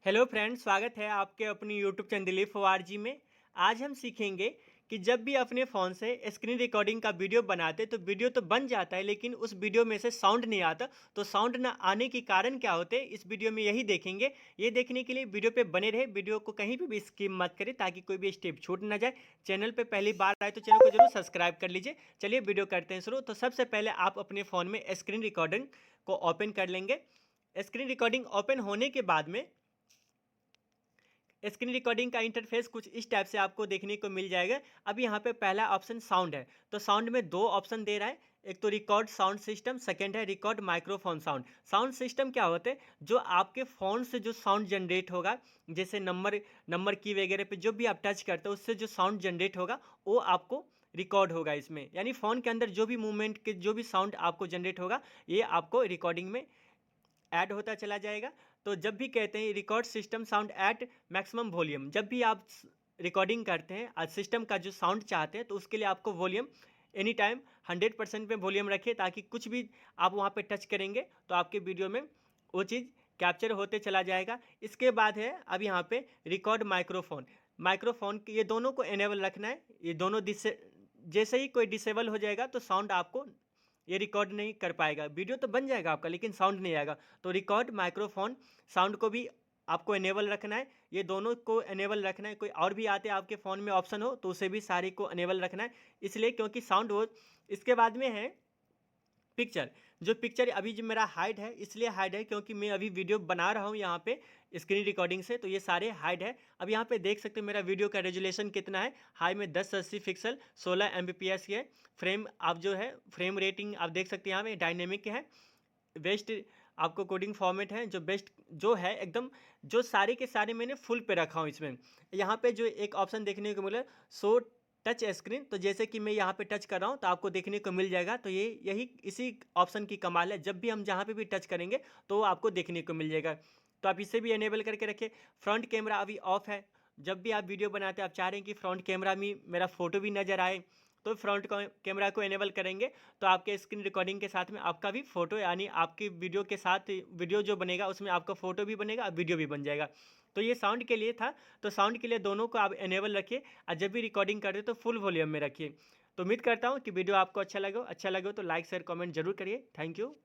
Hello friends, स्वागत है आपके अपनी यूट्यूब चैनल दिलीप फवारजी में। आज हम सीखेंगे कि जब भी अपने फ़ोन से स्क्रीन रिकॉर्डिंग का वीडियो बनाते तो वीडियो तो बन जाता है, लेकिन उस वीडियो में से साउंड नहीं आता। तो साउंड ना आने के कारण क्या होते हैं, इस वीडियो में यही देखेंगे। ये देखने के लिए वीडियो पे बने रहे, वीडियो को कहीं पे भी स्किप मत करें ताकि कोई भी स्टेप छूट ना जाए। चैनल पे पहली बार आए तो चैनल को जरूर सब्सक्राइब कर लीजिए। चलिए वीडियो करते हैं शुरू। तो सबसे पहले आप अपने फ़ोन में स्क्रीन रिकॉर्डिंग को ओपन कर लेंगे। स्क्रीन रिकॉर्डिंग ओपन होने के बाद में स्क्रीन रिकॉर्डिंग का इंटरफेस कुछ इस टाइप से आपको देखने को मिल जाएगा। अब यहाँ पे पहला ऑप्शन साउंड है, तो साउंड में दो ऑप्शन दे रहा है। एक तो रिकॉर्ड साउंड सिस्टम, सेकंड है record microphone sound. Sound system क्या होते हैं, जो आपके फ़ोन से जो साउंड जनरेट होगा, जैसे नंबर की वगैरह पे जो भी आप टच करते हो उससे जो साउंड जनरेट होगा वो आपको रिकॉर्ड होगा इसमें। यानी फ़ोन के अंदर जो भी मूवमेंट के जो भी साउंड आपको जनरेट होगा ये आपको रिकॉर्डिंग में ऐड होता चला जाएगा। तो जब भी कहते हैं record system sound eight maximum volume, जब भी आप रिकॉर्डिंग करते हैं आज सिस्टम का जो साउंड चाहते हैं तो उसके लिए आपको वॉल्यूम एनी टाइम 100% में वॉल्यूम रखिए, ताकि कुछ भी आप वहाँ पे टच करेंगे तो आपके वीडियो में वो चीज़ कैप्चर होते चला जाएगा। इसके बाद है अब यहाँ पे रिकॉर्ड माइक्रोफोन। माइक्रोफोन ये दोनों को इनेबल रखना है। ये दोनों जैसे ही कोई डिसेबल हो जाएगा तो साउंड आपको ये रिकॉर्ड नहीं कर पाएगा। वीडियो तो बन जाएगा आपका लेकिन साउंड नहीं आएगा। तो रिकॉर्ड माइक्रोफोन साउंड को भी आपको इनेबल रखना है। ये दोनों को इनेबल रखना है। कोई और भी आते आपके फ़ोन में ऑप्शन हो तो उसे भी सारे को इनेबल रखना है, इसलिए क्योंकि साउंड हो। इसके बाद में है पिक्चर। जो पिक्चर अभी जो मेरा हाइड है, इसलिए हाइड है क्योंकि मैं अभी वीडियो बना रहा हूँ यहाँ पे स्क्रीन रिकॉर्डिंग से, तो ये सारे हाइड है। अब यहाँ पे देख सकते हो मेरा वीडियो का रेजुलेशन कितना है। हाई में 1080 पिक्सल 16 एमबीपीएस की है। फ्रेम आप जो है फ्रेम रेटिंग आप देख सकते हैं यहाँ पे डायनेमिक है। बेस्ट आपको कोडिंग फॉर्मेट है, जो बेस्ट जो है एकदम, जो सारे के सारे मैंने फुल पे रखा हूँ इसमें। यहाँ पे जो एक ऑप्शन देखने को मिला सो टच स्क्रीन, तो जैसे कि मैं यहाँ पे टच कर रहा हूँ तो आपको देखने को मिल जाएगा। तो ये यही इसी ऑप्शन की कमाल है, जब भी हम जहाँ पे भी टच करेंगे तो वो आपको देखने को मिल जाएगा। तो आप इसे भी इनेबल करके रखिए। फ्रंट कैमरा अभी ऑफ है। जब भी आप वीडियो बनाते हैं आप चाह रहे हैं कि फ्रंट कैमरा में मेरा फ़ोटो भी नज़र आए, तो फ्रंट कैमरा को इनेबल करेंगे तो आपके स्क्रीन रिकॉर्डिंग के साथ में आपका भी फ़ोटो, यानी आपकी वीडियो के साथ वीडियो जो बनेगा उसमें आपका फ़ोटो भी बनेगा और वीडियो भी बन जाएगा। तो ये साउंड के लिए था। तो साउंड के लिए दोनों को आप इनेबल रखिए और जब भी रिकॉर्डिंग करते तो फुल वॉल्यूम में रखिए। तो उम्मीद करता हूँ कि वीडियो आपको अच्छा लगे हो तो लाइक शेयर कमेंट जरूर करिए। Thank you.